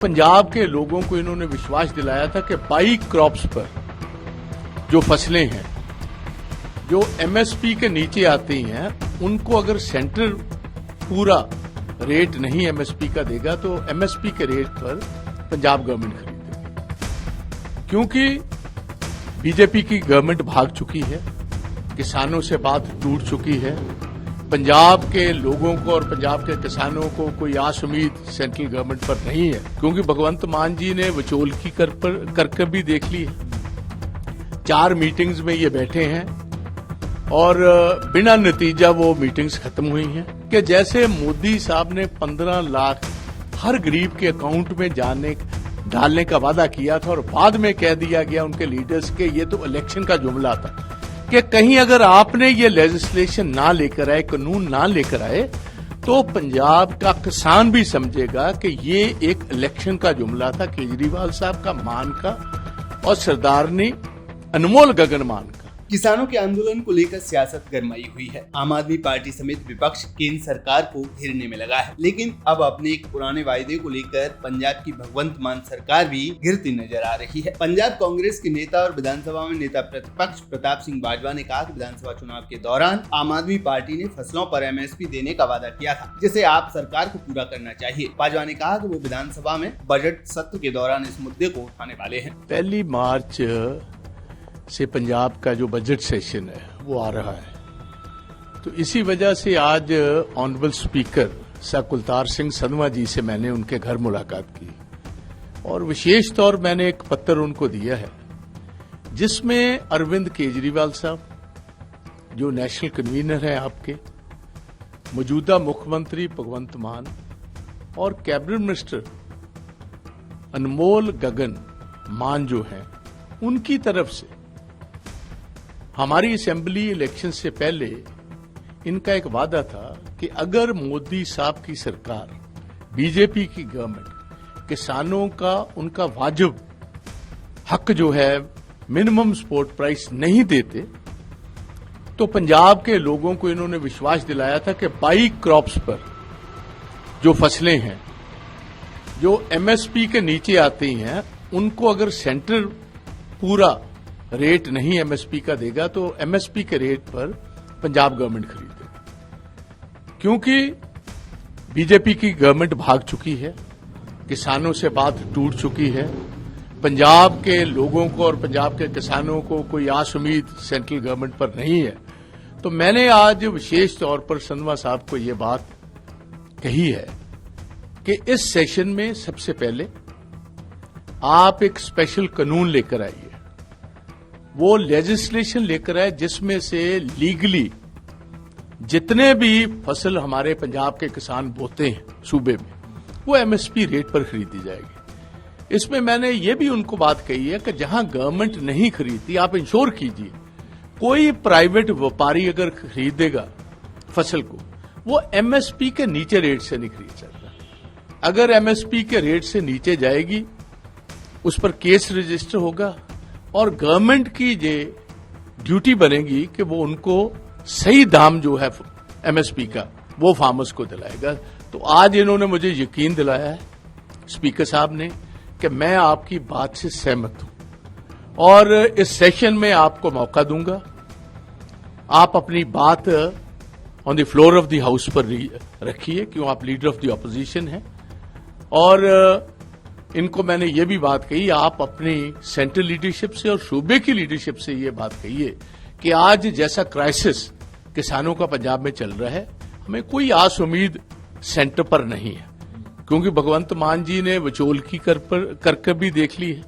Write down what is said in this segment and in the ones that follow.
पंजाब के लोगों को इन्होंने विश्वास दिलाया था कि बाई क्रॉप्स पर जो फसलें हैं जो एमएसपी के नीचे आती हैं उनको अगर सेंटर पूरा रेट नहीं एमएसपी का देगा तो एमएसपी के रेट पर पंजाब गवर्नमेंट खरीदेगी। क्योंकि बीजेपी की गवर्नमेंट भाग चुकी है, किसानों से बात टूट चुकी है, पंजाब के लोगों को और पंजाब के किसानों को कोई आस उम्मीद सेंट्रल गवर्नमेंट पर नहीं है। क्योंकि भगवंत मान जी ने विचोलकी कर भी देख ली है। 4 मीटिंग्स में ये बैठे हैं और बिना नतीजा वो मीटिंग्स खत्म हुई हैं कि जैसे मोदी साहब ने 15 लाख हर गरीब के अकाउंट में डालने का वादा किया था और बाद में कह दिया गया उनके लीडर्स के ये तो इलेक्शन का जुमला था कि कहीं अगर आपने ये लेजिस्लेशन ना लेकर आए, कानून ना लेकर आए, तो पंजाब का किसान भी समझेगा कि ये एक इलेक्शन का जुमला था केजरीवाल साहब का, मान का और सरदारनी अनमोल गगन मान का। किसानों के आंदोलन को लेकर सियासत गरमाई हुई है। आम आदमी पार्टी समेत विपक्ष केंद्र सरकार को घेरने में लगा है, लेकिन अब अपने एक पुराने वायदे को लेकर पंजाब की भगवंत मान सरकार भी घिरती नजर आ रही है। पंजाब कांग्रेस के नेता और विधानसभा में नेता प्रतिपक्ष प्रताप सिंह बाजवा ने कहा कि विधानसभा चुनाव के दौरान आम आदमी पार्टी ने फसलों पर एमएसपी देने का वादा किया था, जिसे आप सरकार को पूरा करना चाहिए। बाजवा ने कहा कि वो विधानसभा में बजट सत्र के दौरान इस मुद्दे को उठाने वाले हैं। 1 मार्च से पंजाब का जो बजट सेशन है वो आ रहा है, तो इसी वजह से आज honourable speaker sir Kultar Singh Sandhwan ji से मैंने उनके घर मुलाकात की और विशेष तौर मैंने एक पत्र उनको दिया है जिसमें अरविंद केजरीवाल साहब जो नेशनल कन्वीनर हैं आपके, मौजूदा मुख्यमंत्री भगवंत मान और कैबिनेट मिनिस्टर अनमोल गगन मान जो हैं उनकी तरफ से हमारी असेंबली इलेक्शन से पहले इनका एक वादा था कि अगर मोदी साहब की सरकार, बीजेपी की गवर्नमेंट किसानों का उनका वाजिब हक जो है मिनिमम सपोर्ट प्राइस नहीं देते तो पंजाब के लोगों को इन्होंने विश्वास दिलाया था कि बाई क्रॉप्स पर जो फसलें हैं जो एमएसपी के नीचे आती हैं उनको अगर सेंटर पूरा रेट नहीं एमएसपी का देगा तो एमएसपी के रेट पर पंजाब गवर्नमेंट खरीदेगी। क्योंकि बीजेपी की गवर्नमेंट भाग चुकी है, किसानों से बात टूट चुकी है, पंजाब के लोगों को और पंजाब के किसानों को कोई आस उम्मीद सेंट्रल गवर्नमेंट पर नहीं है। तो मैंने आज विशेष तौर पर संधवा साहब को ये बात कही है कि इस सेशन में सबसे पहले आप एक स्पेशल कानून लेकर आइए, वो लेजिस्लेशन लेकर आए जिसमें से लीगली जितने भी फसल हमारे पंजाब के किसान बोते हैं सूबे में वो एमएसपी रेट पर खरीदी जाएगी। इसमें मैंने ये भी उनको बात कही है कि जहां गवर्नमेंट नहीं खरीदती आप इंश्योर कीजिए, कोई प्राइवेट व्यापारी अगर खरीदेगा फसल को वो एमएसपी के नीचे रेट से नहीं खरीद सकता। अगर एमएसपी के रेट से नीचे जाएगी उस पर केस रजिस्टर होगा और गवर्नमेंट की ये ड्यूटी बनेगी कि वो उनको सही दाम जो है एमएसपी का वो फार्मर्स को दिलाएगा। तो आज इन्होंने मुझे यकीन दिलाया है स्पीकर साहब ने कि मैं आपकी बात से सहमत हूं और इस सेशन में आपको मौका दूंगा, आप अपनी बात on the floor of the house पर रखिए, क्यों आप लीडर ऑफ द ऑपोजिशन हैं। और इनको मैंने ये भी बात कही, आप अपनी सेंट्रल लीडरशिप से और सूबे की लीडरशिप से ये बात कहिए कि आज जैसा क्राइसिस किसानों का पंजाब में चल रहा है हमें कोई आस उम्मीद सेंटर पर नहीं है। क्योंकि भगवंत मान जी ने विचोलकी कर भी देख ली है।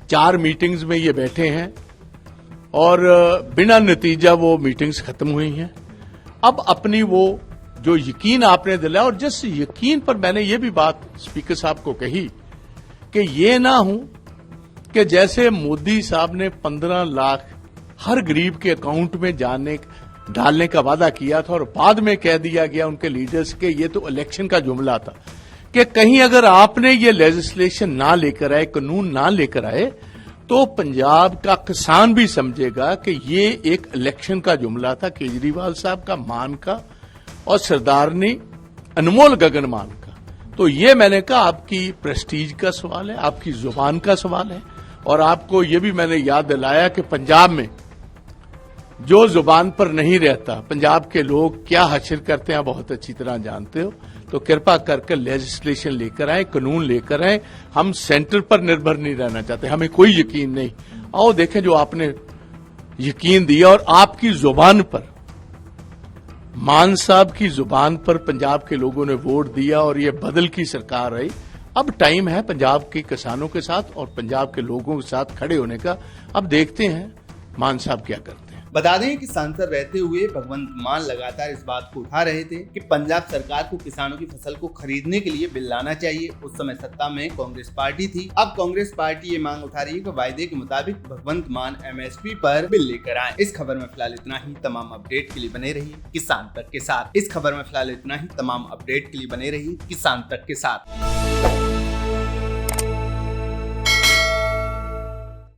4 मीटिंग्स में ये बैठे हैं और बिना नतीजा वो मीटिंग्स खत्म हुई हैं। अब अपनी वो जो यकीन आपने दिलाया और जिस यकीन पर मैंने ये भी बात स्पीकर साहब को कही कि ये ना हो कि जैसे मोदी साहब ने 15 लाख हर गरीब के अकाउंट में डालने का वादा किया था और बाद में कह दिया गया उनके लीडर्स के ये तो इलेक्शन का जुमला था कि कहीं अगर आपने ये लेजिस्लेशन ना लेकर आए, कानून ना लेकर आए, तो पंजाब का किसान भी समझेगा कि ये एक इलेक्शन का जुमला था केजरीवाल साहब का, मान का और सरदारनी अनमोल गगन मान का। तो ये मैंने कहा आपकी प्रेस्टीज का सवाल है, आपकी जुबान का सवाल है। और आपको ये भी मैंने याद दिलाया कि पंजाब में जो जुबान पर नहीं रहता, पंजाब के लोग क्या हासिल करते हैं बहुत अच्छी तरह जानते हो। तो कृपा करके लेजिस्लेशन लेकर आए, कानून लेकर आए। हम सेंटर पर निर्भर नहीं रहना चाहते, हमें कोई यकीन नहीं। आओ देखें जो आपने यकीन दिया और आपकी जुबान पर, मान साहब की जुबान पर पंजाब के लोगों ने वोट दिया और ये बदल की सरकार आई। अब टाइम है पंजाब के किसानों के साथ और पंजाब के लोगों के साथ खड़े होने का। अब देखते हैं मान साहब क्या करते हैं। बता दें कि सांसद रहते हुए भगवंत मान लगातार इस बात को उठा रहे थे कि पंजाब सरकार को किसानों की फसल को खरीदने के लिए बिल लाना चाहिए। उस समय सत्ता में कांग्रेस पार्टी थी। अब कांग्रेस पार्टी ये मांग उठा रही है कि वायदे के मुताबिक भगवंत मान MSP पर बिल लेकर आए। इस खबर में फिलहाल इतना ही। तमाम अपडेट के लिए बने रहिए किसान तक के साथ। इस खबर में फिलहाल इतना ही। तमाम अपडेट के लिए बने रहिए किसान तक के साथ।